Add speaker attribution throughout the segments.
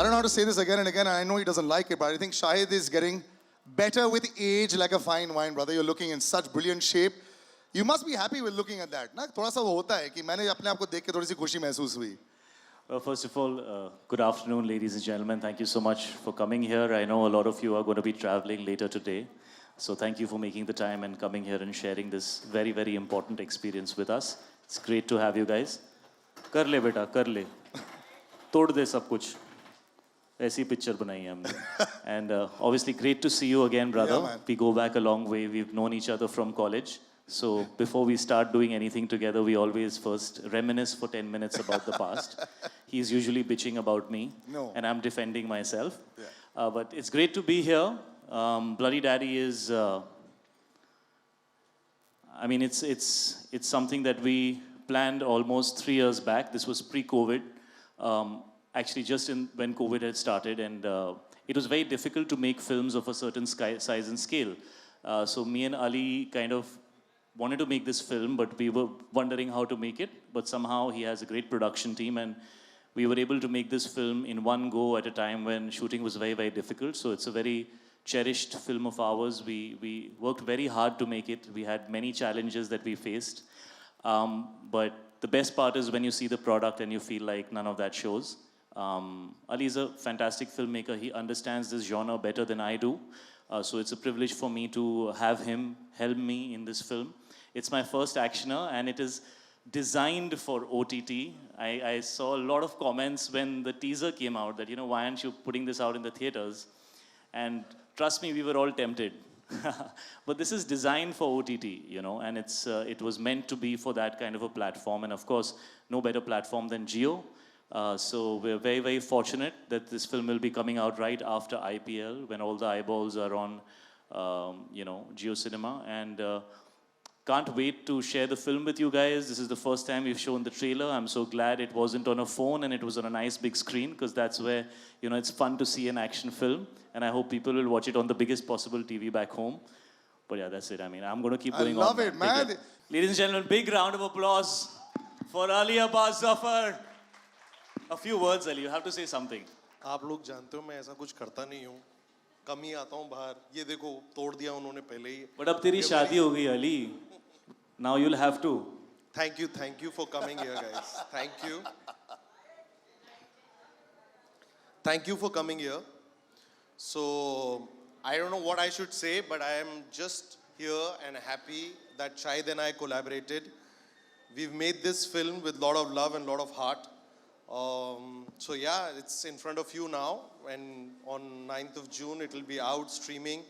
Speaker 1: I don't know how to say this again and again. I know he doesn't like it, but I think Shahid is getting better with age like a fine wine, brother. You're looking in such brilliant shape. You must be happy with looking at that. ना थोड़ा सा वो होता है कि मैंने अपने आप को देख के थोड़ी सी खुशी महसूस हुई.
Speaker 2: Well, first of all, good afternoon, ladies and gentlemen. Thank you so much for coming here. I know a lot of you are going to be traveling later today. So thank you for making the time and coming here and sharing this very, very important experience with us. It's great to have you guys. कर ले बेटा, कर ले. तोड़ दे सब कुछ. ऐसी picture बनाई है हमने. And obviously great to see you again, brother.
Speaker 1: Yeah,
Speaker 2: we go back a long way. We've known each other from college. So before we start doing anything together, we always first reminisce for 10 minutes about the past. He's usually bitching about me.
Speaker 1: No.
Speaker 2: And I'm defending myself.
Speaker 1: Yeah.
Speaker 2: But it's great to be here. Bloody Daddy is, I mean, it's something that we planned almost 3 years back. This was pre-COVID, actually just when COVID had started, and it was very difficult to make films of a certain size and scale. So me and Ali kind of wanted to make this film, but we were wondering how to make it. But somehow he has a great production team, and we were able to make this film in one go at a time when shooting was very, very difficult. So it's a very cherished film of ours. We worked very hard to make it. We had many challenges that we faced. But the best part is when you see the product and you feel like none of that shows. Ali is a fantastic filmmaker. He understands this genre better than I do. So it's a privilege for me to have him help me in this film. It's my first actioner, and it is designed for OTT. I saw a lot of comments when the teaser came out that, you know, why aren't you putting this out in the theaters? And trust me, we were all tempted. But this is designed for OTT, you know, and it was meant to be for that kind of a platform. And of course, no better platform than Jio. So we're very, very fortunate that this film will be coming out right after IPL, when all the eyeballs are on, you know, Jio Cinema. And can't wait to share the film with you guys. This is the first time we've shown the trailer. I'm so glad it wasn't on a phone and it was on a nice big screen, because that's where, you know, it's fun to see an action film. And I hope people will watch it on the biggest possible TV back home. But yeah, that's it. I mean, I'm going to keep going on.
Speaker 1: I love it, man.
Speaker 2: Ladies and gentlemen, big round of applause for Ali, Abbas, Zafar. A few words, Ali. You have to say something.
Speaker 3: आप लोग जानते हो मैं ऐसा कुछ करता नहीं हूँ. कम ही आता हूँ बाहर. ये देखो तोड़ दिया उन्होंने पहले ही.
Speaker 2: But अब तेरी शादी हो गई, Ali. Now you'll have to.
Speaker 3: Thank you for coming here, guys. Thank you. Thank you for coming here. So I don't know what I should say, but I am just here and happy that Shahid and I collaborated. We've made this film with a lot of love and a lot of heart. So yeah, it's in front of you now, and on 9th of June it will be out streaming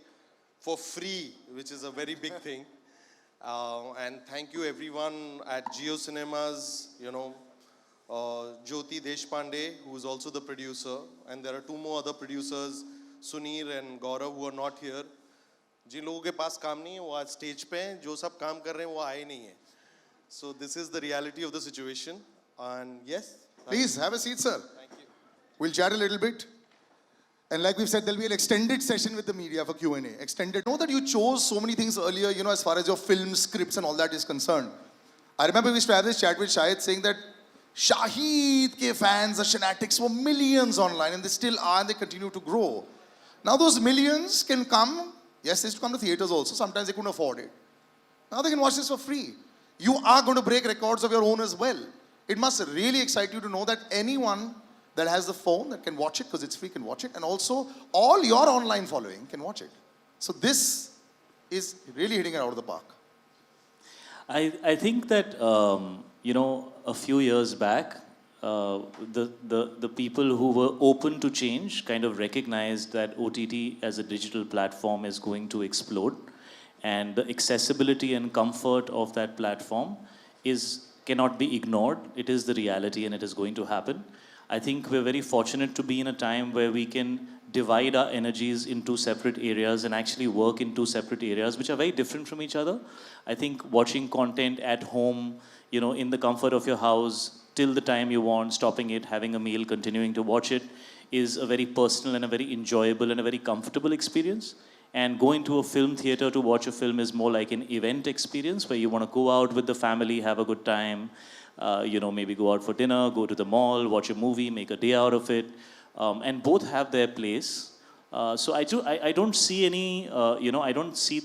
Speaker 3: for free, which is a very big thing. And thank you everyone at Jio Cinemas, you know, Jyoti Deshpande, who is also the producer, and there are 2 more other producers, Sunir and Gaurav, who are not here. जिन लोगों के पास काम नहीं है वो आज stage पे हैं, जो सब काम कर रहे हैं वो आए नहीं हैं. So this is the reality of the situation, and yes.
Speaker 1: Please have a seat, sir.
Speaker 3: Thank you.
Speaker 1: We'll chat a little bit. And like we've said, there'll be an extended session with the media for Q&A. Extended. Know that you chose so many things earlier, you know, as far as your film scripts and all that is concerned. I remember we used to have this chat with Shahid saying that Shahid ke fans, the fanatics were millions online, and they still are, and they continue to grow. Now those millions can come, yes, they used to come to theaters also. Sometimes they couldn't afford it. Now they can watch this for free. You are going to break records of your own as well. It must really excite you to know that anyone that has the phone that can watch it, because it's free, can watch it, and also all your online following can watch it. So this is really hitting it out of the park.
Speaker 2: I think that, you know, a few years back, the people who were open to change kind of recognized that OTT as a digital platform is going to explode, and the accessibility and comfort of that platform cannot be ignored. It is the reality, and it is going to happen. I think we're very fortunate to be in a time where we can divide our energies in 2 separate areas and actually work in 2 separate areas which are very different from each other. I think watching content at home, you know, in the comfort of your house, till the time you want, stopping it, having a meal, continuing to watch it, is a very personal and a very enjoyable and a very comfortable experience. And going to a film theater to watch a film is more like an event experience where you want to go out with the family, have a good time, you know, maybe go out for dinner, go to the mall, watch a movie, make a day out of it. and both have their place. So I don't see any, I don't see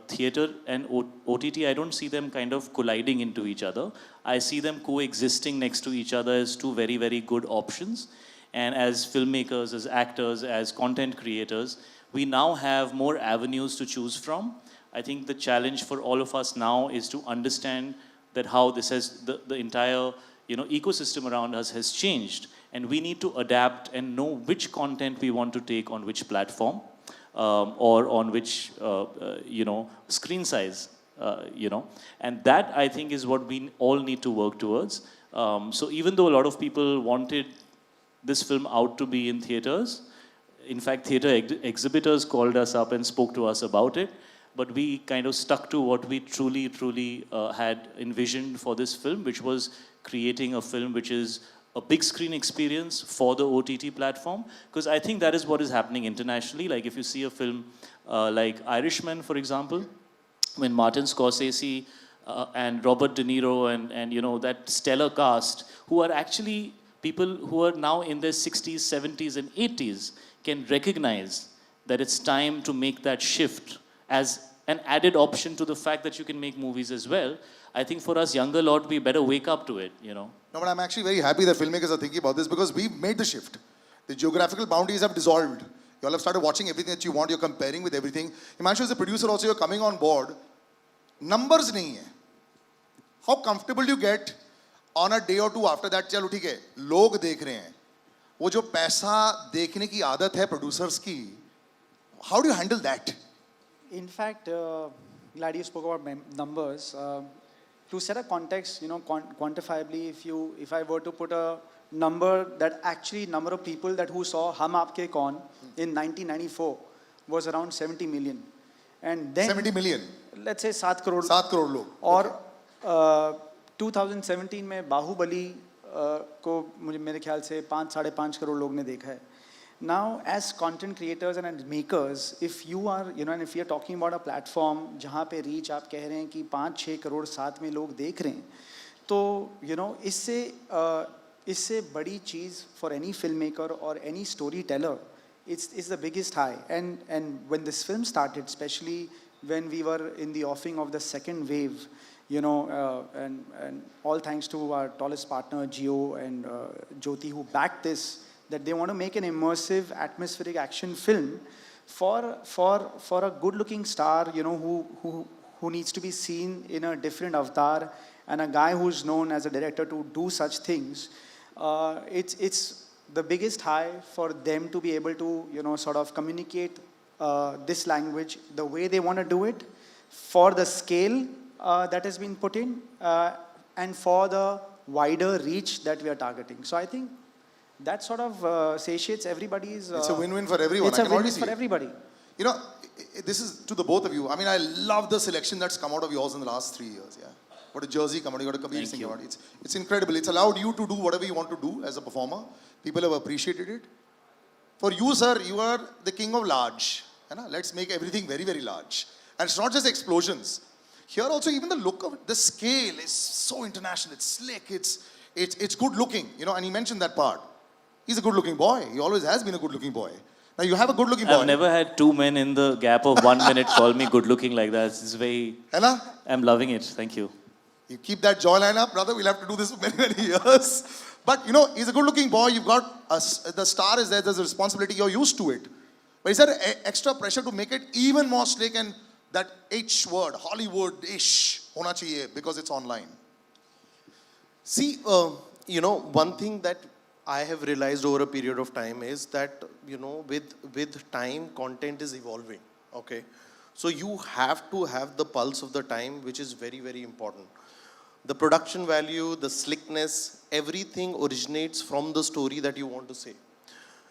Speaker 2: theater and OTT, I don't see them kind of colliding into each other. I see them coexisting next to each other as two very, very good options. And as filmmakers, as actors, as content creators, we now have more avenues to choose from. I think the challenge for all of us now is to understand that how this has, the entire ecosystem around us has changed. And we need to adapt and know which content we want to take on which platform or on which, screen size, And that, I think, is what we all need to work towards. So even though a lot of people wanted this film out to be in theaters, in fact, theater exhibitors called us up and spoke to us about it. But we kind of stuck to what we truly had envisioned for this film, which was creating a film which is a big screen experience for the OTT platform. Because I think that is what is happening internationally. Like if you see a film like Irishman, for example, when Martin Scorsese and Robert De Niro and that stellar cast, who are actually people who are now in their 60s, 70s and 80s, can recognize that it's time to make that shift as an added option to the fact that you can make movies as well. I think for us younger lot, we better wake up to it,
Speaker 1: No, but I'm actually very happy that filmmakers are thinking about this because we've made the shift. The geographical boundaries have dissolved. You all have started watching everything that you want. You're comparing with everything. Himanshu, as a producer also, you're coming on board. Numbers nahi hai. How comfortable do you get on a day or two after that? Chalo, theek hai. Log dekh rahe hain. वो जो पैसा देखने की आदत है producers की, how do you handle that?
Speaker 4: In fact, glad you spoke about numbers. To set a context, quantifiably, if I were to put a number that actually number of people that who saw Hum Aapke Kaun in 1994 was around 70 million. And then
Speaker 1: 70 million.
Speaker 4: Let's say 7 crore.
Speaker 1: 7 crore log.
Speaker 4: और 2017 में बाहुबली को मेरे ख्याल से 5-5.5 करोड़ लोग ने देखा है. Now, as content creators and as makers, if you are, and if you're talking about a platform जहाँ पे reach आप कह रहे हैं कि 5-6 करोड़ साथ में लोग देख रहे हैं, तो इससे बड़ी चीज़ for any filmmaker or any storyteller, it's the biggest high. And when this film started, especially when we were in the offing of the second wave, and all thanks to our tallest partner Gio and Jyoti who backed this, that they want to make an immersive atmospheric action film for a good-looking star, who needs to be seen in a different avatar, and a guy who's known as a director to do such things. It's the biggest high for them to be able to sort of communicate this language the way they want to do it, for the scale that has been put in, and for the wider reach that we are targeting. So I think that sort of satiates everybody's...
Speaker 1: it's a win-win for everyone.
Speaker 4: It's a win-win for everybody.
Speaker 1: This is to the both of you. I mean, I love the selection that's come out of yours in the last 3 years. Yeah, what a Jersey come out, you got a Kabir Singh out. It's incredible. It's allowed you to do whatever you want to do as a performer. People have appreciated it. For you, sir, you are the king of large. Let's make everything very, very large. And it's not just explosions. Here also, even the look of it, the scale is so international. It's slick. It's good looking. And he mentioned that part. He's a good-looking boy. He always has been a good-looking boy. Now you have a good-looking boy.
Speaker 2: I've never had two men in the gap of 1 minute call me good-looking like that. It's very... I'm loving it. Thank you.
Speaker 1: You keep that jawline up, brother. We'll have to do this for many, many years. But, he's a good-looking boy. You've got the star is there. There's a responsibility. You're used to it. But is there extra pressure to make it even more slick and that H word, Hollywood-ish, hona chahiye because it's online?
Speaker 3: See, one thing that I have realized over a period of time is that, with time, content is evolving, okay? So you have to have the pulse of the time, which is very, very important. The production value, the slickness, everything originates from the story that you want to say.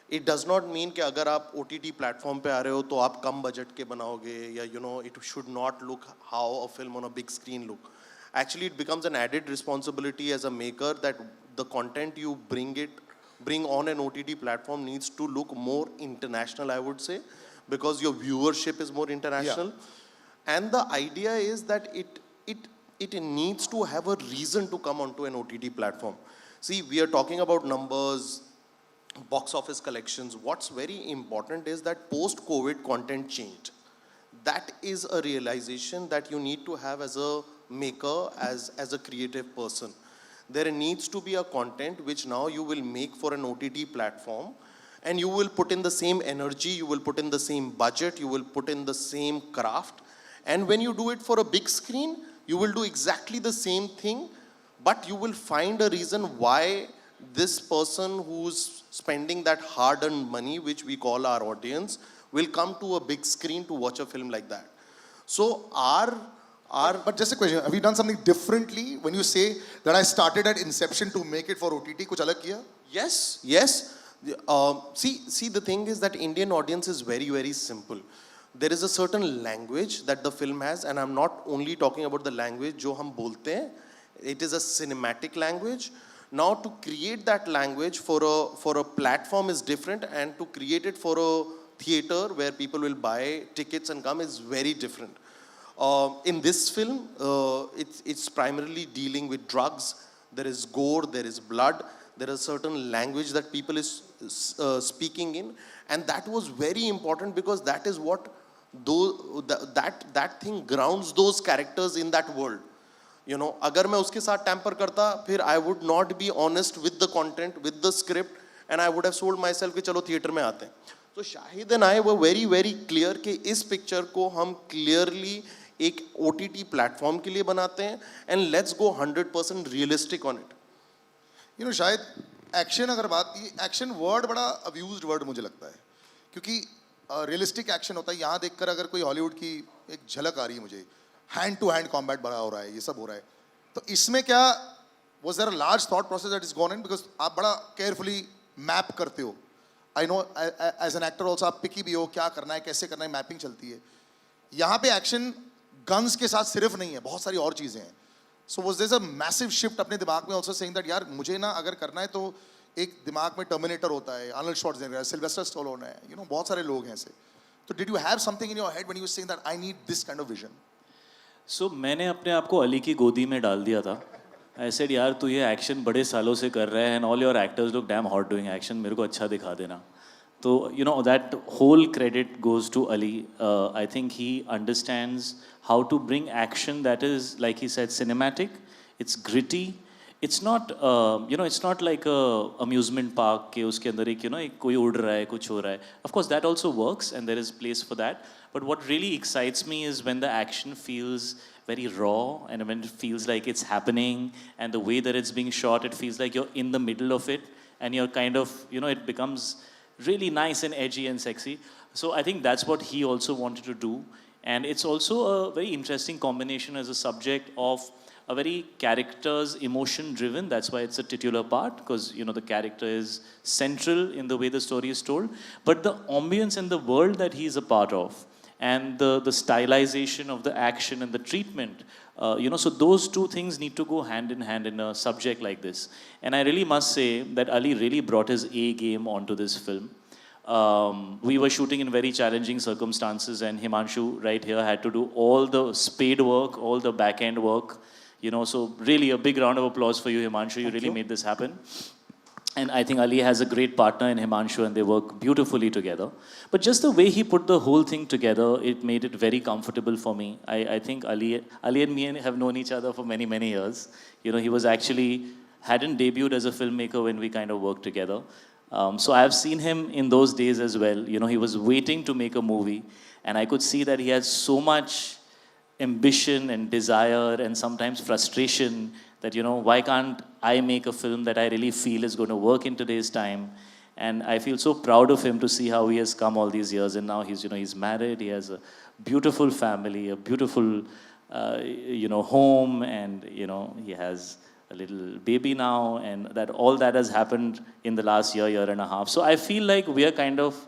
Speaker 3: It does not mean कि अगर आप OTT platform पे आ रहे हो तो आप कम budget के बनाओगे या it should not look how a film on a big screen look. Actually, it becomes an added responsibility as a maker that the content you bring on an OTT platform needs to look more international, I would say, because your viewership is more international. Yeah. And the idea is that it needs to have a reason to come onto an OTT platform. See, we are talking about numbers, box office collections. What's very important is that post-COVID content changed. That is a realization that you need to have as a maker, as a creative person. There needs to be a content which now you will make for an OTT platform, and you will put in the same energy, you will put in the same budget, you will put in the same craft. And when you do it for a big screen, you will do exactly the same thing, but you will find a reason why this person who's spending that hard-earned money, which we call our audience, will come to a big screen to watch a film like that. So
Speaker 1: But just a question, have you done something differently when you say that I started at inception to make it for OTT? कुछ अलग किया?
Speaker 3: Yes. See, the thing is that Indian audience is very, very simple. There is a certain language that the film has, and I'm not only talking about the language जो हम बोलते हैं. It is a cinematic language. Now, to create that language for a platform is different, and to create it for a theater where people will buy tickets and come is very different. In this film, it's primarily dealing with drugs. There is gore, there is blood, there is certain language that people is speaking in, and that was very important because that is what that thing grounds those characters in that world. You know, अगर मैं उसके साथ tamper करता, फिर I would not be honest with the content, with the script, and I would have sold myself कि चलो theater में आते हैं. So Shahid and I were very, very clear कि इस picture को हम clearly एक OTT platform के लिए बनाते हैं, and let's go 100% realistic on it.
Speaker 1: You know, शायद एक्शन अगर बात की, एक्शन वर्ड बड़ा अब्यूज्ड वर्ड मुझे लगता है, क्योंकि रियलिस्टिक एक्शन होता है. यहाँ देखकर अगर कोई हॉलीवुड की एक झलक आ रही है मुझे, हैंड टू हैंड कॉम्बैट बड़ा हो रहा है, ये सब हो रहा है, तो इसमें क्या was there a large thought process that is gone in, because आप बड़ा केयरफुली मैप करते हो. I know as an actor also आप पिकी भी हो, क्या करना है, कैसे करना है, मैपिंग चलती है. यहाँ पे एक्शन गन्स के साथ सिर्फ नहीं है, बहुत सारी और चीज़ें हैं. So was there a massive shift अपने दिमाग में ऑल्सो सेइंग दैट यार मुझे ना अगर करना है तो एक दिमाग में टर्मिनेटर होता है, आर्नल्ड श्वार्ज़नेगर है, सिल्वेस्टर स्टैलोन है, यू नो बहुत सारे लोग हैं ऐसे. तो did you have something in your head when you were saying that I need this kind of vision?
Speaker 2: So मैंने अपने आप को अली की गोदी में डाल दिया था. आई सेड यार तू ये एक्शन बड़े सालों से कर रहा है, and all your actors look damn hot doing action, मेरे को अच्छा दिखा देना. तो you know that whole credit goes to Ali. I think he understands how to bring action that is like he said cinematic. It's gritty. It's not, it's not like a amusement park के उसके अंदर एक, एक कोई उड़ रहा है, कुछ हो रहा है. Of course, that also works and there is place for that. But what really excites me is when the action feels very raw and when it feels like it's happening, and the way that it's being shot, it feels like you're in the middle of it and you're kind of, it becomes really nice and edgy and sexy. So I think that's what he also wanted to do. And it's also a very interesting combination as a subject of a very character's emotion driven. That's why it's a titular part, because the character is central in the way the story is told, but the ambience and the world that he is a part of, and the stylization of the action and the treatment, so those two things need to go hand in hand in a subject like this. And I really must say that Ali really brought his A game onto this film. We were shooting in very challenging circumstances, and Himanshu right here had to do all the spade work, all the back end work. So really a big round of applause for you, Himanshu. You really made this happen. And I think Ali has a great partner in Himanshu, and they work beautifully together. But just the way he put the whole thing together, it made it very comfortable for me. I think Ali and me have known each other for many, many years. He was actually, hadn't debuted as a filmmaker when we kind of worked together. So I have seen him in those days as well. He was waiting to make a movie, and I could see that he had so much ambition and desire and sometimes frustration that why can't I make a film that I really feel is going to work in today's time. And I feel so proud of him to see how he has come all these years, and now he's married, he has a beautiful family, a beautiful home, and he has a little baby now, and that all that has happened in the last year and a half. So I feel like we are kind of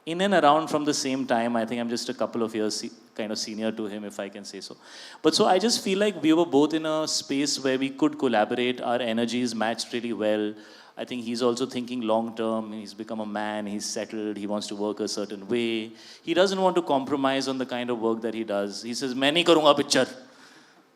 Speaker 2: in and around from the same time. I think I'm just a couple of years kind of senior to him, if I can say so. But so I just feel like we were both in a space where we could collaborate. Our energies matched really well. I think he's also thinking long term. He's become a man, he's settled, he wants to work a certain way. He doesn't want to compromise on the kind of work that he does. He says, "मैं नहीं करूँगा picture."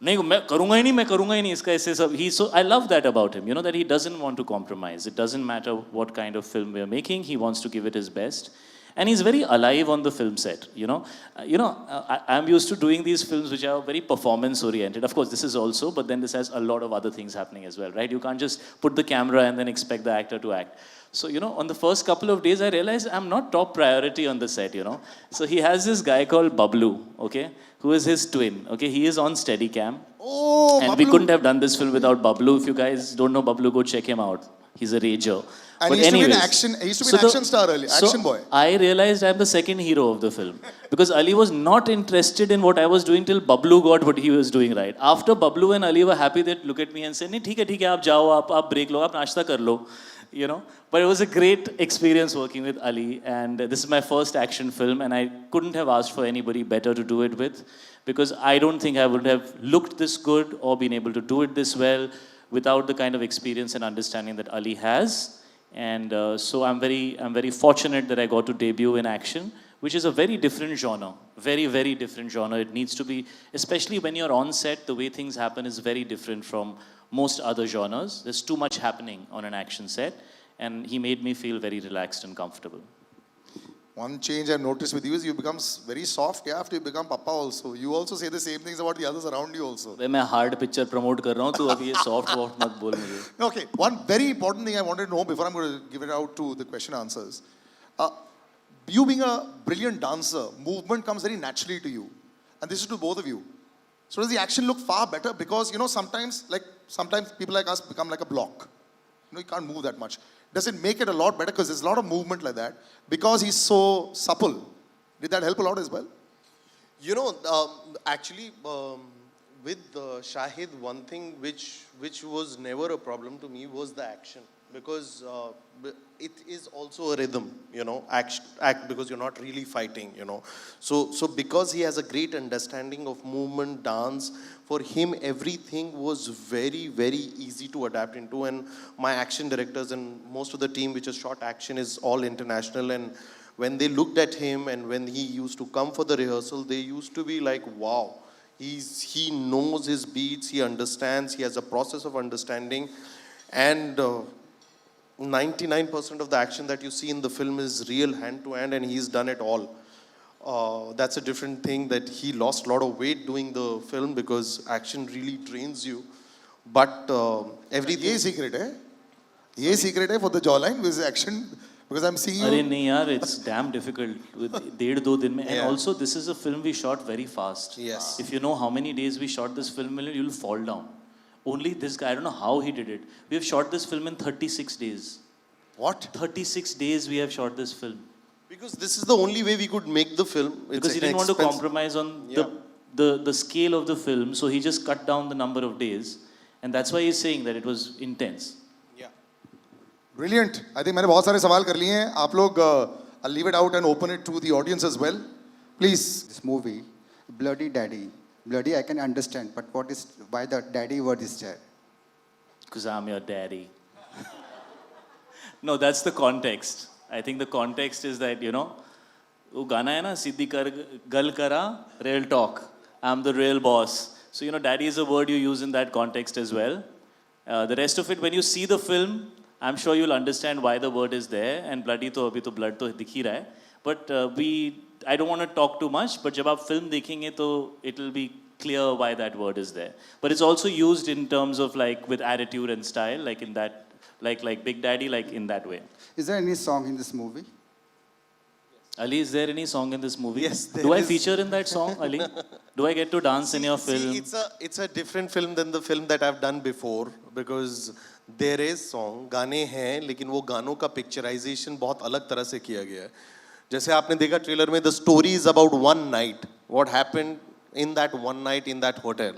Speaker 2: नहीं मैं करूँगा ही नहीं इसका ऐसे सब he so I love that about him, you know, that he doesn't want to compromise. It doesn't matter what kind of film we are making, he wants to give it his best. And he's very alive on the film set, you know. I'm used to doing these films which are very performance oriented. Of course, this is also, but then this has a lot of other things happening as well, right? You can't just put the camera and then expect the actor to act. So, you know, on the first couple of days, I realized I'm not top priority on the set, you know. So he has this guy called Bablu, okay, who is his twin, okay. He is on Steadicam.
Speaker 1: Oh,
Speaker 2: And
Speaker 1: Bablu.
Speaker 2: we couldn't have done this film without Bablu. If you guys don't know Bablu, go check him out. He's a rager.
Speaker 1: And
Speaker 2: But
Speaker 1: he used to be an
Speaker 2: anyways,
Speaker 1: action. He used to be an action star earlier, action boy.
Speaker 2: I realized I'm the second hero of the film because Ali was not interested in what I was doing till Bablu got what he was doing right. After Bablu and Ali were happy, they'd look at me and say, "नहीं ठीक है, आप जाओ, आप break लो, आप नाश्ता कर लो," you know. But it was a great experience working with Ali, and this is my first action film, and I couldn't have asked for anybody better to do it with, because I don't think I would have looked this good or been able to do it this well without the kind of experience and understanding that Ali has. And so I'm very fortunate that I got to debut in action, which is a very different genre, very, very different genre. It needs to be, especially when you're on set, the way things happen is very different from most other genres. There's too much happening on an action set, and he made me feel very relaxed and comfortable.
Speaker 1: One change I've noticed with you is you become very soft, yeah, after you become papa also. You also say the same things about the others around you also.
Speaker 2: मैं hard picture promote कर रहा हूँ, तो अभी ये soft वॉफ्ट मत बोल मुझे.
Speaker 1: Okay, one very important thing I wanted to know before I'm going to give it out to the question answers. You being a brilliant dancer, movement comes very naturally to you. And this is to both of you. So does the action look far better? Because, you know, sometimes people like us become like a block. You know, you can't move that much. Does it make it a lot better? Because there's a lot of movement like that. Because he's so supple. Did that help a lot as well?
Speaker 3: You know, actually, with Shahid, one thing which was never a problem to me was the action, because it is also a rhythm, you know, act because you're not really fighting, you know. So because he has a great understanding of movement, dance, for him everything was very, very easy to adapt into. And my action directors and most of the team which has shot action is all international, and when they looked at him and when he used to come for the rehearsal, they used to be like, wow, he knows his beats, he understands, he has a process of understanding. And 99% of the action that you see in the film is real hand to hand, and he's done it all. That's a different thing, that he lost a lot of weight doing the film because action really drains you. But everything...
Speaker 1: ये secret है for the jawline with action, because I'm seeing you.
Speaker 2: अरे नहीं यार, it's damn difficult with 1.5-2 दिन में. And
Speaker 3: Yeah.
Speaker 2: also this is a film we shot very fast.
Speaker 3: Yes.
Speaker 2: If you know how many days we shot this film, you'll fall down. Only this guy, I don't know how he did it. We have shot this film in 36 days.
Speaker 1: What?
Speaker 2: 36 days we have shot this film.
Speaker 3: Because this is the only way we could make the film.
Speaker 2: Because he didn't want to compromise on the scale of the film, so he just cut down the number of days. And that's why he's saying that it was intense.
Speaker 3: Yeah.
Speaker 1: Brilliant. I think मैंने बहुत सारे सवाल कर लिए हैं. आप लोग, I'll leave it out and open it to the audience as well. Please.
Speaker 5: This movie, Bloody Daddy. Bloody I can understand, but why the daddy word is there?
Speaker 2: Because I'm your daddy. No, that's the context. I think the context is that, you know, वो गाना है ना, सीधी कर गल करा, real talk. I'm the real boss. So, you know, daddy is a word you use in that context as well. The rest of it, when you see the film, I'm sure you'll understand why the word is there. And bloody तो अभी तो blood तो दिख ही रहा है. But I don't want to talk too much, but जब आप film देखेंगे तो it'll be clear why that word is there. But it's also used in terms of like with attitude and style, like in that, like Big Daddy, like in that way.
Speaker 5: Is there any song in this movie?
Speaker 2: Ali, is there any song in this movie?
Speaker 3: Yes, there
Speaker 2: Do I
Speaker 3: is.
Speaker 2: feature in that song, Ali? Do I get to dance in your film?
Speaker 3: See, it's a different film than the film that I've done before, because there is song, गाने हैं, लेकिन वो गानों का picturization बहुत अलग तरह से किया गया है. जैसे आपने देखा ट्रेलर में, the story is about one night, what happened in that one night in that hotel.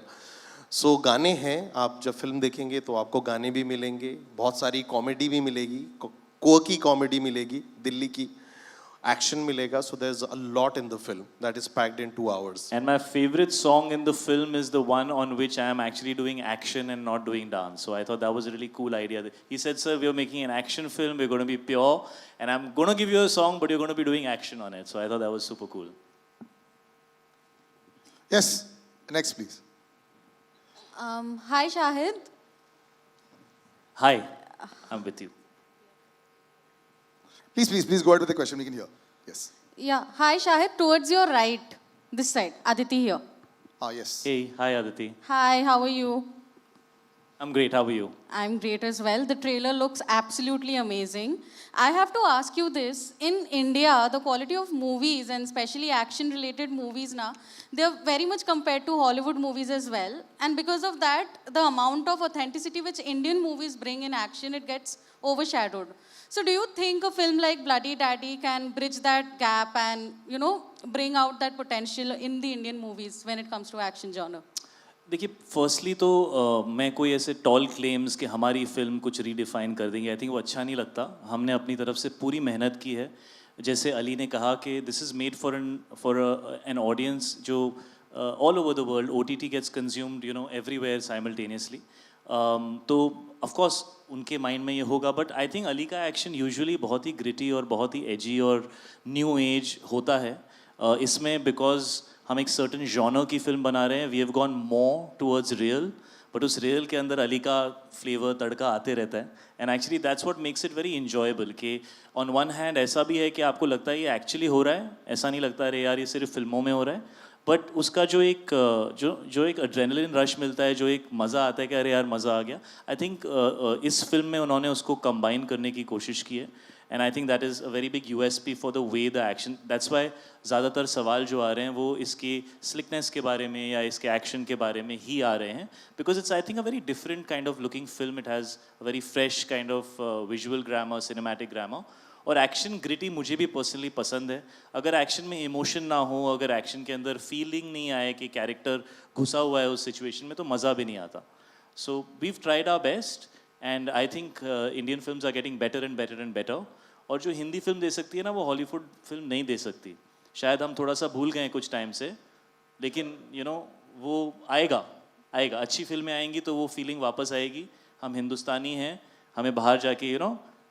Speaker 3: So गाने हैं, आप जब फिल्म देखेंगे तो आपको गाने भी मिलेंगे, बहुत सारी कॉमेडी भी मिलेगी, quirky कॉमेडी मिलेगी, दिल्ली की action milega, so there's a lot in the film that is packed in 2 hours.
Speaker 2: And my favorite song in the film is the one on which I am actually doing action and not doing dance. So I thought that was a really cool idea. He said, sir, we're making an action film, we're going to be pure, and I'm going to give you a song, but you're going to be doing action on it. So I thought that was super cool.
Speaker 1: Yes. Next, please.
Speaker 6: Hi Shahid.
Speaker 2: Hi, I'm with you.
Speaker 1: Please go ahead with the question. We can hear. Yes.
Speaker 6: Yeah, hi Shahid. Towards your right, this side. Aditi here.
Speaker 1: Ah, yes.
Speaker 2: Hey, hi Aditi.
Speaker 6: Hi, how are you?
Speaker 2: I'm great, how are you?
Speaker 6: I'm great as well. The trailer looks absolutely amazing. I have to ask you this. In India, the quality of movies and especially action-related movies now, they're very much compared to Hollywood movies as well. And because of that, the amount of authenticity which Indian movies bring in action, it gets overshadowed. So do you think a film like Bloody Daddy can bridge that gap and, bring out that potential in the Indian movies when it comes to action genre?
Speaker 2: देखिए firstly तो मैं कोई ऐसे toll claims कि हमारी film कुछ redefine कर देंगे आई थिंक वो अच्छा नहीं लगता हमने अपनी तरफ से पूरी मेहनत की है जैसे अली ने कहा कि this is made for an audience जो all over the world O T T gets consumed everywhere simultaneously तो ऑफकोर्स उनके माइंड में ये होगा बट आई थिंक अली का एक्शन यूजुअली बहुत ही ग्रिटी और बहुत ही एजी और न्यू एज होता है इसमें बिकॉज हम एक सर्टन जॉनर की फिल्म बना रहे हैं we have gone more towards real but उस रियल के अंदर अली का फ्लेवर तड़का आते रहता है and actually that's what makes it very enjoyable कि ऑन वन हैंड ऐसा भी है कि आपको लगता है ये एक्चुअली हो रहा है ऐसा नहीं लगता अरे यार ये सिर्फ फिल्मों में हो रहा है बट उसका जो एक एड्रेनलिन रश मिलता है जो एक मज़ा आता है कि अरे यार मज़ा आ गया आई थिंक इस फिल्म में उन्होंने उसको कंबाइन करने की कोशिश की है and I think that is a very big USP for the way the action that's why ज़्यादातर सवाल जो आ रहे हैं वो इसकी स्लिकनेस के बारे में या इसके एक्शन के बारे में ही आ रहे हैं because it's I think a very different kind of looking film it has a very fresh kind of visual grammar cinematic grammar और एक्शन ग्रिटी मुझे भी पर्सनली पसंद है अगर एक्शन में इमोशन ना हो अगर एक्शन के अंदर फीलिंग नहीं आए कि कैरेक्टर घुसा हुआ है उस सिचुएशन में तो मज़ा भी नहीं आता so we've tried our best and I think Indian films are getting better and better and better और जो हिंदी फिल्म दे सकती है ना वो हॉलीवुड फिल्म नहीं दे सकती शायद हम थोड़ा सा भूल गए कुछ टाइम से लेकिन वो आएगा अच्छी फिल्में आएंगी तो वो फीलिंग वापस आएगी हम हिंदुस्तानी हैं हमें बाहर जाके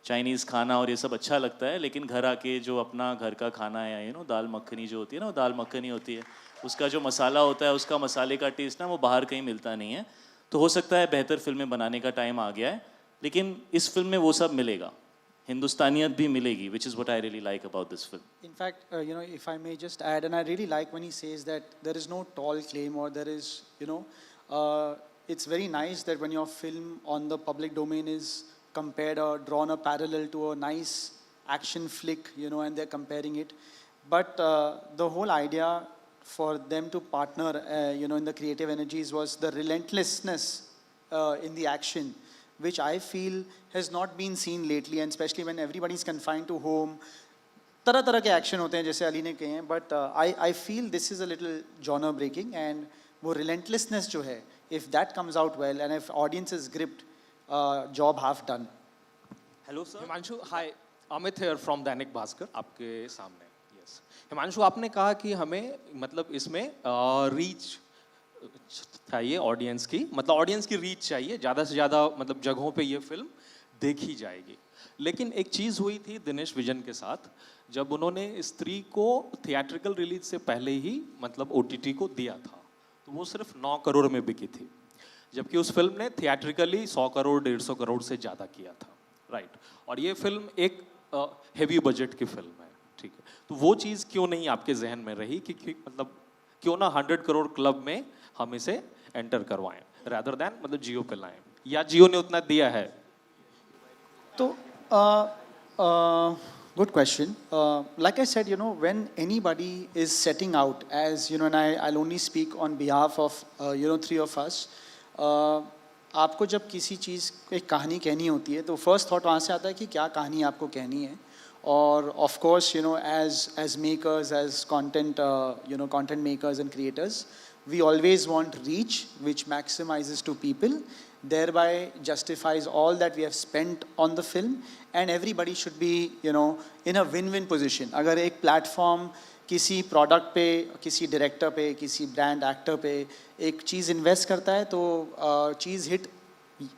Speaker 2: चाइनीज़ खाना और ये सब अच्छा लगता है लेकिन घर आके जो अपना घर का खाना है या दाल मखनी जो होती है ना वो दाल मखनी होती है उसका जो मसाला होता है उसका मसाले का टेस्ट ना वो बाहर कहीं मिलता नहीं है तो हो सकता है बेहतर फिल्में बनाने का टाइम आ गया है लेकिन इस फिल्म में वो सब मिलेगा हिंदुस्तानियत भी मिलेगी which is what I really like about this film.
Speaker 4: In fact, if I may just add, and I really like when he says that there is no tall claim or there is, it's very nice that when your film on the public domain is compared or drawn a parallel to a nice action flick, and they're comparing it. But the whole idea for them to partner, in the creative energies was the relentlessness in the action, which I feel has not been seen lately, and especially when everybody is confined to home. तरह के action होते हैं जैसे अली ने कहे हैं but I feel this is a little genre breaking and वो relentlessness जो है if that comes out well and if audience is gripped job half done.
Speaker 7: Hello sir Himanshu hi Amit here from Dainik Bhaskar आपके सामने यस हिमांशु आपने कहा कि हमें मतलब इसमें रीच चाहिए ऑडियंस की मतलब ऑडियंस की रीच चाहिए ज़्यादा से ज़्यादा मतलब जगहों पे ये फिल्म देखी जाएगी लेकिन एक चीज़ हुई थी दिनेश विजन के साथ जब उन्होंने स्त्री को थिएट्रिकल रिलीज से पहले ही मतलब OTT को दिया था तो वो सिर्फ 9 करोड़ में बिकी थी जबकि उस फिल्म ने थिएट्रिकली 100 करोड़ 150 करोड़ से ज़्यादा किया था राइट और ये फिल्म एक हेवी बजट की फिल्म है ठीक है तो वो चीज़ क्यों नहीं आपके जहन में रही कि मतलब क्यों ना 100 करोड़ क्लब में हम इसे एंटर करवाएं रादर दैन मतलब जियो पे लाएं या जियो ने उतना दिया है
Speaker 4: तो good question. Like I said, when anybody is setting out, as and I'll only speak on behalf of 3 of us. आपको जब किसी चीज़ एक कहानी कहनी होती है तो फर्स्ट थॉट वहाँ से आता है कि क्या कहानी आपको कहनी है और of course as makers, as content makers and creators, we always want reach which maximizes to people, thereby justifies all that we have spent on the film, and everybody should be in a win-win position. अगर एक platform किसी product पे किसी director पे किसी brand actor पे एक चीज़ invest करता है तो चीज़ हिट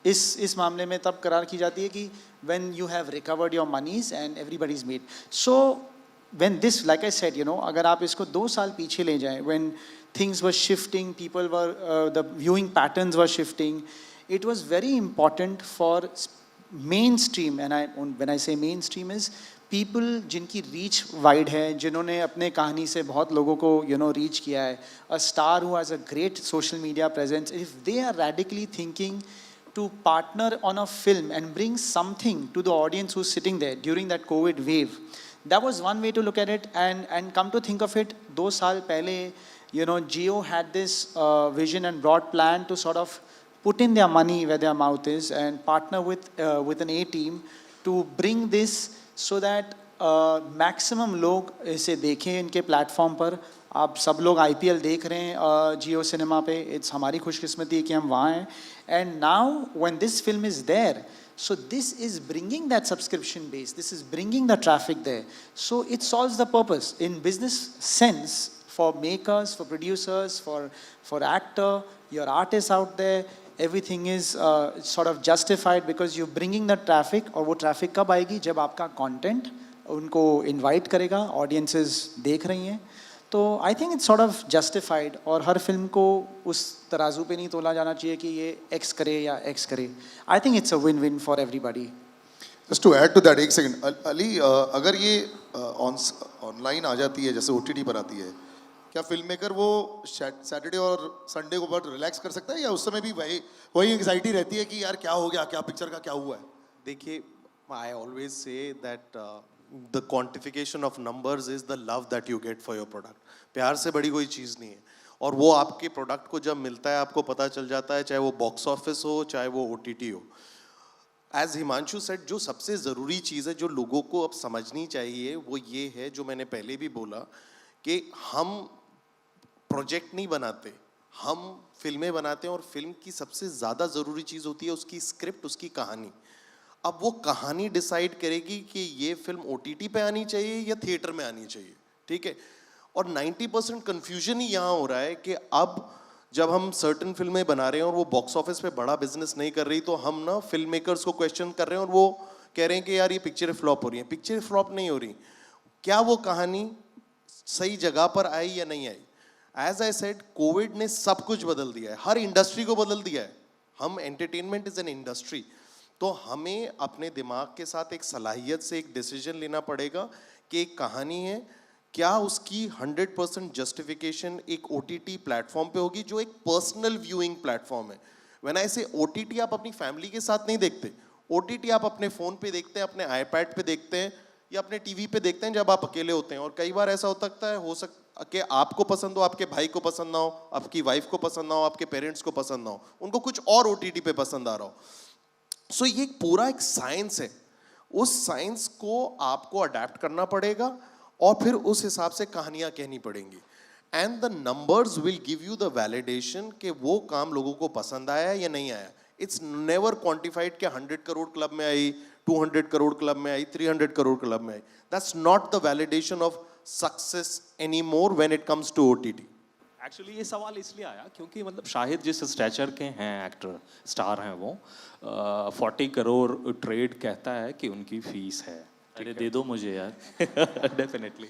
Speaker 4: इस मामले में तब करार की जाती है कि when you have recovered your monies and everybody's made. So when this, like I said, you know, अगर आप इसको 2 साल पीछे ले जाएं, when things were shifting, people were, the viewing patterns were shifting, it was very important for mainstream, and when I say mainstream is people जिनकी reach wide है, जिन्होंने अपने कहानी से बहुत लोगों को, you know, reach किया है, a star who has a great social media presence, if they are radically thinking to partner on a film and bring something to the audience who's sitting there during that COVID wave, that was one way to look at it. And come to think of it, 2 साल पहले, you know, Jio had this vision and broad plan to sort of put in their money where their mouth is and partner with an A team to bring this so that maximum लोग इसे देखें इनके platform पर. आप सब लोग IPL देख रहे हैं जियो सिनेमा पे. इट्स हमारी खुशकिस्मती है कि हम वहाँ हैं. And now when this film is there, so this is bringing that subscription base, this is bringing the traffic there. So it solves the purpose in business sense for makers, for producers, for actor, your artists out there. Everything is sort of justified because you're bringing the traffic. और वो traffic कब आएगी? जब आपका content उनको invite करेगा, audiences देख रही हैं. तो आई think it's sort of justified. और हर फिल्म को उस तराजू पे नहीं तोला जाना चाहिए कि ये एक्स करे या एक्स करे. I think it's a win win for everybody.
Speaker 1: Just to add to that, एक सेकंड अली, अगर ये ऑनलाइन आ जाती है, जैसे OTT पर आती है, क्या फिल्म मेकर वो सैटरडे और संडे को बहुत रिलैक्स कर सकता है, या उस समय भी वही एंग्जाइटी रहती है कि यार क्या हो गया, क्या पिक्चर का क्या हुआ है?
Speaker 3: देखिए, I always say that the quantification of numbers is the love that you get for your product. प्यार से बड़ी कोई चीज़ नहीं है. और वो आपके प्रोडक्ट को जब मिलता है आपको पता चल जाता है, चाहे वो बॉक्स ऑफिस हो चाहे वो OTT हो. एज हिमांशु सेड, जो सबसे ज़रूरी चीज़ है जो लोगों को अब समझनी चाहिए वो ये है, जो मैंने पहले भी बोला, कि हम प्रोजेक्ट नहीं बनाते, हम फिल्में बनाते हैं. और फिल्म की सबसे ज़्यादा ज़रूरी चीज़ होती है उसकी स्क्रिप्ट, उसकी कहानी. अब वो कहानी डिसाइड करेगी कि ये फिल्म OTT पे आनी चाहिए या थिएटर में आनी चाहिए. ठीक है. और 90% कन्फ्यूजन ही यहाँ हो रहा है कि अब जब हम सर्टन फिल्में बना रहे हैं और वो बॉक्स ऑफिस पे बड़ा बिजनेस नहीं कर रही, तो हम ना फिल्म मेकर्स को क्वेश्चन कर रहे हैं और वो कह रहे हैं कि यार ये पिक्चर फ्लॉप हो रही है. पिक्चर फ्लॉप नहीं हो रही, क्या वो कहानी सही जगह पर आई या नहीं आई. एज आई सेड, कोविड ने सब कुछ बदल दिया है, हर इंडस्ट्री को बदल दिया है. हम एंटरटेनमेंट इज एन इंडस्ट्री. तो हमें अपने दिमाग के साथ एक सलाहियत से एक डिसीजन लेना पड़ेगा कि एक कहानी है, क्या उसकी 100% जस्टिफिकेशन एक OTT प्लेटफॉर्म पे होगी जो एक पर्सनल व्यूइंग प्लेटफॉर्म है. व्हेन आई से OTT, आप अपनी फैमिली के साथ नहीं देखते. OTT आप अपने फ़ोन पे देखते हैं, अपने iPad पे देखते हैं या अपने TV पे देखते हैं जब आप अकेले होते हैं. और कई बार ऐसा हो सकता है कि आपको पसंद हो, आपके भाई को पसंद ना हो, आपकी वाइफ को पसंद ना हो, आपके पेरेंट्स को पसंद ना हो, उनको कुछ और OTT पे पसंद आ रहा हो. सो ये पूरा एक साइंस है. उस साइंस को आपको अडेप्ट करना पड़ेगा और फिर उस हिसाब से कहानियां कहनी पड़ेंगी. And the numbers will give you the validation कि वो काम लोगों को पसंद आया या नहीं आया. इट्स नेवर क्वांटिफाइड कि 100 करोड़ क्लब में आई, 200 करोड़ क्लब में आई, 300 करोड़ क्लब में आई. That's not the validation of success any more when it comes to OTT.
Speaker 7: Actually ये सवाल इसलिए आया क्योंकि मतलब शाहिद जिस स्टैचर के हैं, एक्टर स्टार हैं, वो 40 करोड़ ट्रेड कहता है कि उनकी फीस है.
Speaker 2: अरे दे दो मुझे यार.
Speaker 7: डेफिनेटली.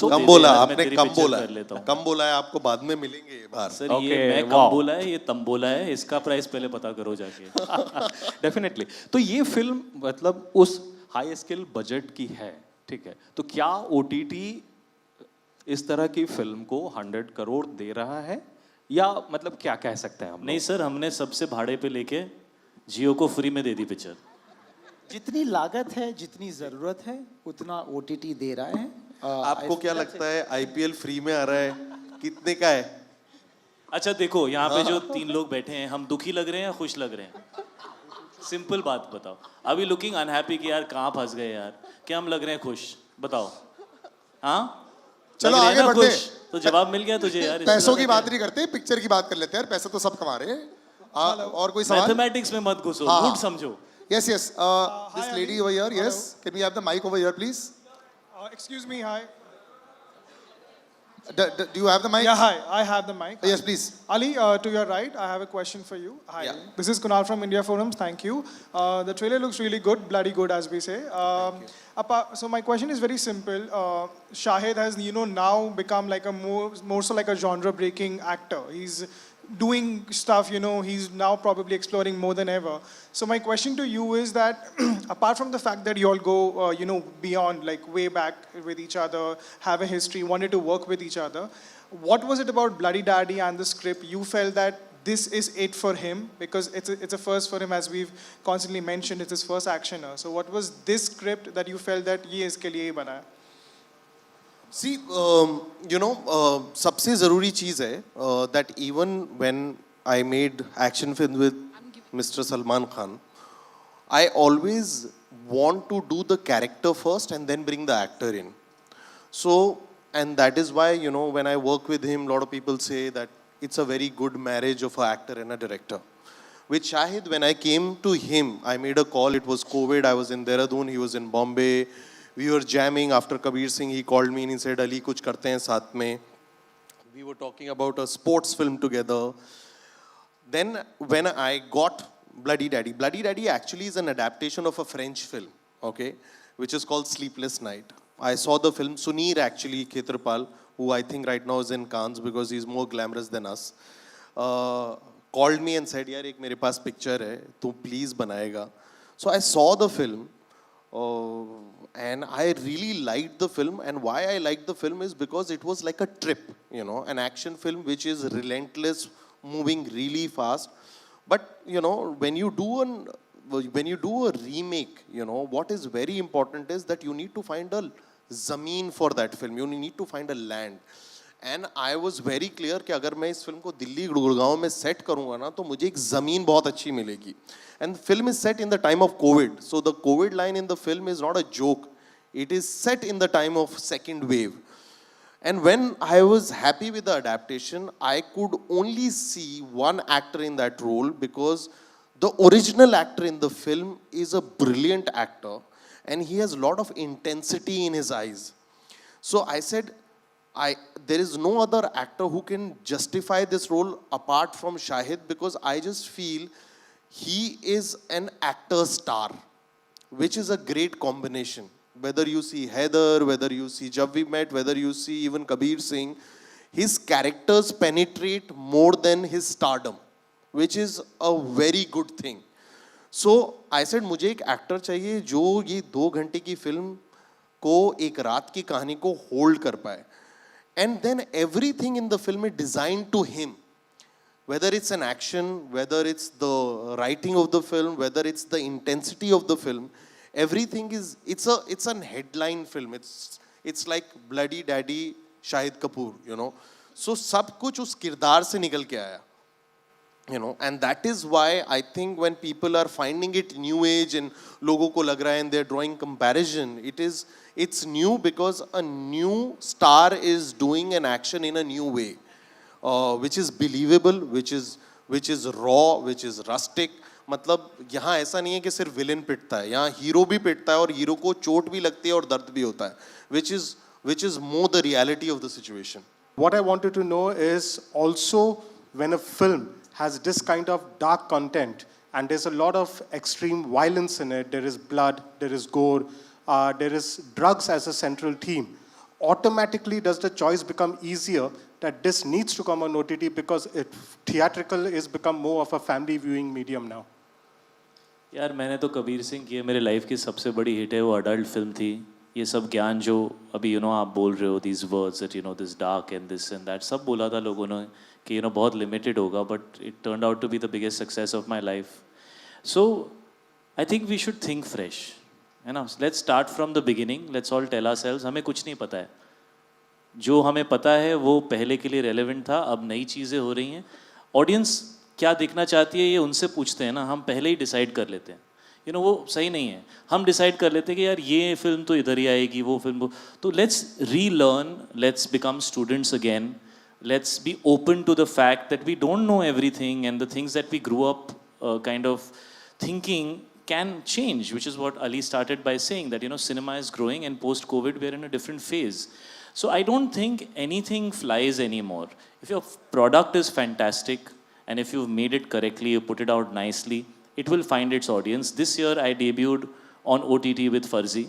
Speaker 3: कम बोला आपने, कम बोला है, कम बोला है. आपको बाद में मिलेंगे ये बार.
Speaker 2: सर ये मैं कम बोला है, ये तम बोला है, इसका प्राइस पहले पता करो जाके.
Speaker 7: डेफिनेटली. तो ये फिल्म मतलब उस हाई स्केल बजट की है, ठीक है. तो क्या OTT इस तरह की फिल्म को 100 करोड़ दे रहा है, या मतलब क्या कह सकते हैं हम?
Speaker 2: नहीं सर, हमने सबसे भाड़े पे लेके जियो को फ्री में दे दी पिक्चर.
Speaker 4: जितनी लागत है, जितनी ज़रूरत है, उतना OTT दे रहा है.
Speaker 3: आपको क्या लगता है IPL फ्री में आ रहा है, कितने का है?
Speaker 2: अच्छा देखो, यहाँ पे जो 3 लोग बैठे हैं, हम दुखी लग रहे हैं या खुश लग रहे हैं? सिंपल बात बताओ. अभी लुकिंग अनहैप्पी कि यार कहाँ फंस गए यार, क्या हम लग रहे हैं खुश? बताओ. हाँ,
Speaker 1: चलो आगे बढ़ते.
Speaker 2: तो जवाब मिल गया तुझे यार.
Speaker 1: पैसों की बात नहीं करते, पिक्चर की बात कर लेते हैं यार. पैसे तो सब कमा रहे हैं. और कोई सवाल?
Speaker 2: मैथमेटिक्स में मत घुसो, मूड समझो.
Speaker 1: Yes. This lady over here. Yes. Can we have the mic over here, please?
Speaker 8: Excuse me. Hi.
Speaker 1: Do you have the mic?
Speaker 8: Yeah, hi. I have the mic.
Speaker 1: Yes, please.
Speaker 8: Ali, to your right, I have a question for you. Hi.
Speaker 3: Yeah.
Speaker 8: This is Kunal from India Forums. Thank you. The trailer looks really good, bloody good, as we say. So my question is very simple. Shahid has, now become like a more so like a genre-breaking actor. He's doing stuff, he's now probably exploring more than ever. So my question to you is that, apart from the fact that you all go, beyond, like way back with each other, have a history, wanted to work with each other, what was it about Bloody Daddy and the script you felt that this is it for him? Because it's a first for him, as we've constantly mentioned, it's his first actioner. So what was this script that you felt that ye iske liye hi bana hai?
Speaker 3: See, सबसे ज़रूरी चीज़ है that even when I made action film with Mr. Salman Khan, I always want to do the character first and then bring the actor in. So, and that is why, when I work with him, a lot of people say that it's a very good marriage of an actor and a director. With Shahid, when I came to him, I made a call. It was COVID. I was in Dehradun. He was in Bombay. We were jamming after Kabir Singh. He called me and he said, Ali, kuch karte hain saath mein. We were talking about a sports film together. Then when I got Bloody Daddy actually is an adaptation of a French film, okay, which is called Sleepless Night. I saw the film. Sunir actually, Khetrapal, who I think right now is in Cannes because he's more glamorous than us, called me and said, yaar, ek mere paas picture hai, tu please banayega. So I saw the film. And I really liked the film, and why I liked the film is because it was like a trip, an action film which is relentless, moving really fast. But when you do a remake, what is very important is that you need to find a zameen for that film. You need to find a land. And I was very clear कि अगर मैं इस film को दिल्ली गुड़गांव में set करूँगा ना तो मुझे एक ज़मीन बहुत अच्छी मिलेगी. And the film is set in the time of COVID. So the COVID line in the film is not a joke. It is set in the time of second wave. And when I was happy with the adaptation, I could only see one actor in that role because the original actor in the film is a brilliant actor and he has a lot of intensity in his eyes. So I said, there is no other actor who can justify this role apart from Shahid because I just feel he is an actor star, which is a great combination. Whether you see Heather, whether you see Jab We Met, whether you see even Kabir Singh, his characters penetrate more than his stardom, which is a very good thing. So I said, मुझे एक actor चाहिए जो ये 2 घंटे की film को एक रात की कहानी को hold कर पाए. And then everything in the film is designed to him. Whether it's an action, whether it's the writing of the film, whether it's the intensity of the film, everything is, it's an headline film. It's like Bloody Daddy, Shahid Kapoor, So सब कुछ उस किरदार से निकल के आया. And that is why I think when people are finding it new age and लोगों को लग रहा है and they're drawing comparison, it's new because a new star is doing an action in a new way, which is believable, which is raw, which is rustic. मतलब यहाँ ऐसा नहीं है कि सिर्फ विलेन पिटता है, यहाँ हीरो भी पिटता है और हीरो को चोट भी लगती है और दर्द भी होता है, which is more the reality of the situation.
Speaker 9: What I wanted to know is also when a film has this kind of dark content and there's a lot of extreme violence in it, there is blood, there is gore, there is drugs as a central theme, automatically does the choice become easier that this needs to come on OTT because theatrical is become more of a family viewing medium now?
Speaker 2: यार मैंने तो कबीर सिंह की मेरे life की सबसे बड़ी hit है, वो अडल्ट फिल्म थी. ये सब ज्ञान जो अभी आप बोल रहे हो, these words that this dark and this and that, सब बोला था लोगों ने कि बहुत लिमिटेड होगा, but it turned out to be the biggest success of my life. So I think we should think fresh. Let's start from the beginning. Let's all tell ourselves हमें कुछ नहीं पता है. जो हमें पता है वो पहले के लिए रेलेवेंट था, अब नई चीज़ें हो रही हैं. ऑडियंस क्या देखना चाहती है ये उनसे पूछते हैं ना, हम पहले ही डिसाइड कर लेते हैं. वो सही नहीं है. हम डिसाइड कर लेते हैं कि यार ये फिल्म तो इधर ही आएगी, वो फिल्म तो let's relearn, let's become students again, let's be open to the fact that we don't know everything and the things that we grow up kind of thinking can change, which is what Ali started by saying, that cinema is growing and post-COVID we are in a different phase. So I don't think anything flies anymore. If your product is fantastic and if you've made it correctly, you put it out nicely, it will find its audience. This year I debuted on OTT with Farzi.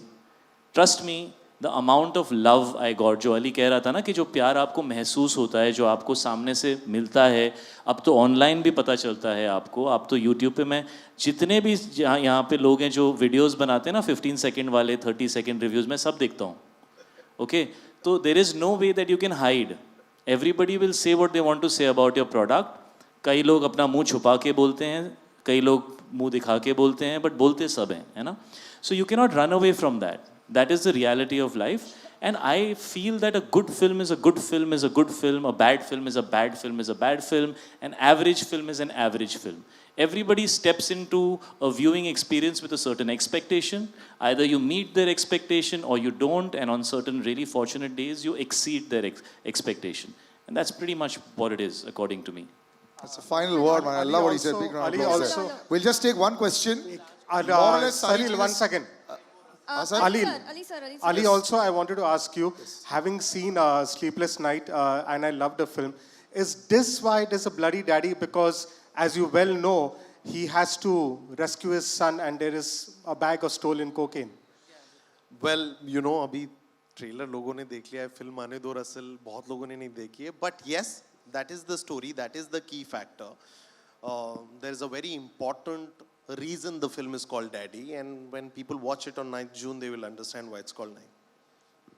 Speaker 2: Trust me, the amount of love I got, जो अली कह रहा था ना कि जो प्यार आपको महसूस होता है, जो आपको सामने से मिलता है, अब तो ऑनलाइन भी पता चलता है आपको, अब तो यूट्यूब पे मैं जितने भी यहाँ पे लोग हैं जो वीडियोस बनाते हैं ना 15 सेकंड वाले 30 सेकंड रिव्यूज़, मैं सब देखता हूँ. ओके, तो there is no way that you can hide. Everybody will say what they want to say about your product. कई लोग अपना मुंह छुपा के बोलते हैं, कई लोग मुंह दिखा के बोलते हैं, बट बोलते सब हैं, है ना. So you can not run away from that. That is the reality of life, and I feel that a good film is a good film is a good film, a bad film is a bad film is a bad film, an average film is an average film. Everybody steps into a viewing experience with a certain expectation. Either you meet their expectation or you don't, and on certain really fortunate days you exceed their expectation, and that's pretty much what it is according to me.
Speaker 1: That's the final word, man. I love what he said. Big round of applause, sir. We'll just take one question. More or less,
Speaker 9: Salil, one second.
Speaker 1: sir?
Speaker 9: Ali,
Speaker 10: sir.
Speaker 9: Ali, also I wanted to ask you, having seen Sleepless Night and I loved the film, is this why it is a bloody daddy? Because as you well know, he has to rescue his son and there is a bag of stolen cocaine.
Speaker 3: Well, you know, अभी trailer लोगों ने देख लिया है, film आने दो, Russell बहुत लोगों ने नहीं देखी है. But yes, that is the story, that is the key factor. There is a very important reason the film is called Daddy, and when people watch it on 9th June, they will understand why it's called 9th.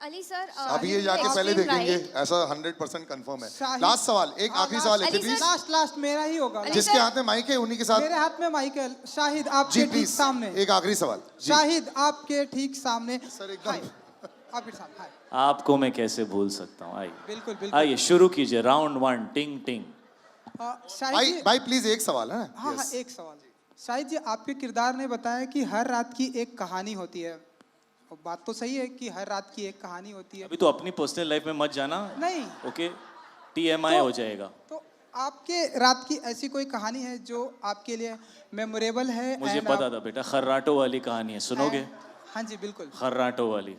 Speaker 10: Ali sir,
Speaker 1: अभी ये जाके पहले देखेंगे, ऐसा 100% confirm है. Last सवाल, एक आखिरी सवाल लेते प्लीज.
Speaker 11: लास्ट मेरा ही होगा.
Speaker 1: जिसके हाथ में माइक है उन्हीं के साथ.
Speaker 11: मेरे हाथ में माइक है. शाहिद आपके ठीक सामने.
Speaker 1: एक आखिरी सवाल.
Speaker 11: शाहिद आपके ठीक सामने.
Speaker 1: सर एकदम.
Speaker 11: आपके सामने. हाय.
Speaker 2: आपको मैं कैसे भूल सकता हूँ. आइए.
Speaker 11: बिल्कुल बिल्कुल.
Speaker 2: आइए शुरू कीजिए. राउंड 1 टिंग टिंग.
Speaker 1: भाई प्लीज एक सवाल है.
Speaker 11: हाँ हाँ एक सवाल. शाहिद जी, आपके किरदार ने बताया कि हर रात की एक कहानी होती है. और बात तो सही है कि हर रात की एक कहानी होती है.
Speaker 2: अभी तो अपनी पर्सनल लाइफ में मत जाना.
Speaker 11: नहीं.
Speaker 2: ओके, TMI हो जाएगा.
Speaker 11: तो आपके रात की ऐसी कोई कहानी है जो आपके लिए मेमोरेबल है?
Speaker 2: मुझे पता था बेटा, खर्राटो वाली कहानी है, सुनोगे?
Speaker 11: हाँ जी बिल्कुल.
Speaker 2: खर्राटो वाली.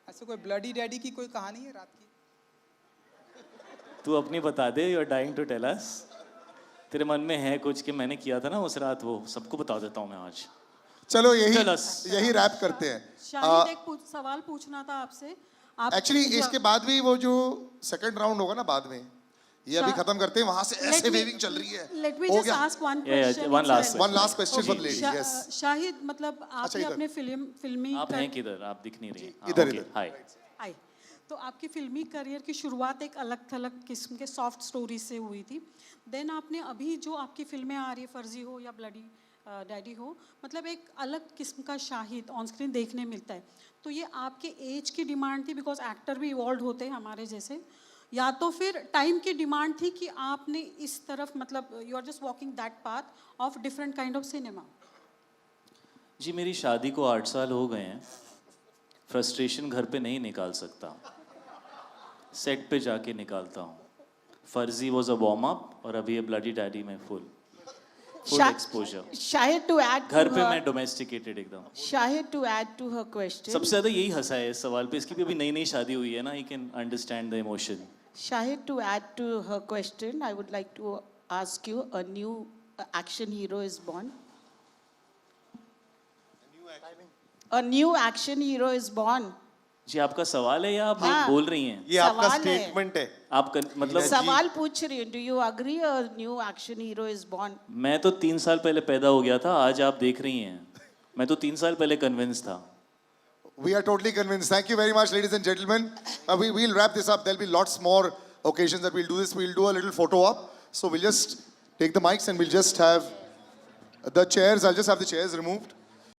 Speaker 11: ऐसे कोई ब्लडी डैडी की कोई कहानी है रात की?
Speaker 2: तू अपनी बता दे. You are dying to tell us. तेरे मन में है कुछ कि मैंने किया था ना उस रात, वो सबको बता देता हूँ मैं आज.
Speaker 1: चलो यही रैप करते हैं.
Speaker 6: शाहिद एक सवाल पूछना था आपसे.
Speaker 1: एक्चुअली इसके बाद भी वो जो सेकंड राउंड होगा ना बाद में, ये अभी खत्म करते हैं. वहां से ऐसे वेविंग चल रही है.
Speaker 6: Let me just ask one question.
Speaker 1: One last question for lady. Yes
Speaker 6: Shahid, मतलब आपने अपने फिल्मी
Speaker 2: आप हैं किधर? आप दिख नहीं रही.
Speaker 1: इधर.
Speaker 2: हाय.
Speaker 6: तो आपकी फिल्मी करियर की शुरुआत एक अलग थलग किस्म के सॉफ्ट स्टोरी से हुई थी. देन आपने अभी जो आपकी फिल्में आ रही है, फर्जी हो या ब्लडी डैडी हो, मतलब एक अलग किस्म का शाहिद ऑन स्क्रीन देखने मिलता है. तो ये आपके एज की डिमांड थी, बिकॉज एक्टर भी इवॉल्व होते हैं हमारे जैसे, या तो फिर टाइम की डिमांड थी कि आपने इस तरफ, मतलब you are just walking that path of different kind of cinema?
Speaker 2: जी, मेरी शादी को 8 साल हो गए हैं. फ्रस्ट्रेशन घर पे नहीं निकाल सकता, सेट पे जाके निकालता हूँ. फर्जी वॉज अ वार्म अप और अभी ये ब्लडी डैडी में full exposure.
Speaker 12: Shahid to add
Speaker 2: घर पे मैं डोमेस्टिकेटेड एकदम.
Speaker 12: Shahid to add to her question.
Speaker 2: सबसे ज्यादा यही हंसा है इस सवाल पे. इसकी भी अभी नई नई शादी हुई है ना. He can understand the emotion.
Speaker 12: Shahid, to add to her question, I would like to ask you, a new action hero is born. A new action hero is born.
Speaker 2: जी, आपका सवाल है या आप बोल रही हैं?
Speaker 3: ये आपका स्टेटमेंट है.
Speaker 2: आपका मतलब
Speaker 12: सवाल पूछ रही हूँ. Do you agree a new action hero is born?
Speaker 2: मैं तो 3 साल पहले पैदा हो गया था. आज आप देख रही हैं. मैं तो 3 साल पहले कन्विंस था.
Speaker 1: We are totally convinced. Thank you very much, ladies and gentlemen. We'll wrap this up. There'll be lots more occasions that we'll do this. We'll do a little photo op. So we'll just take the mics and we'll just have the chairs. I'll just have the chairs removed.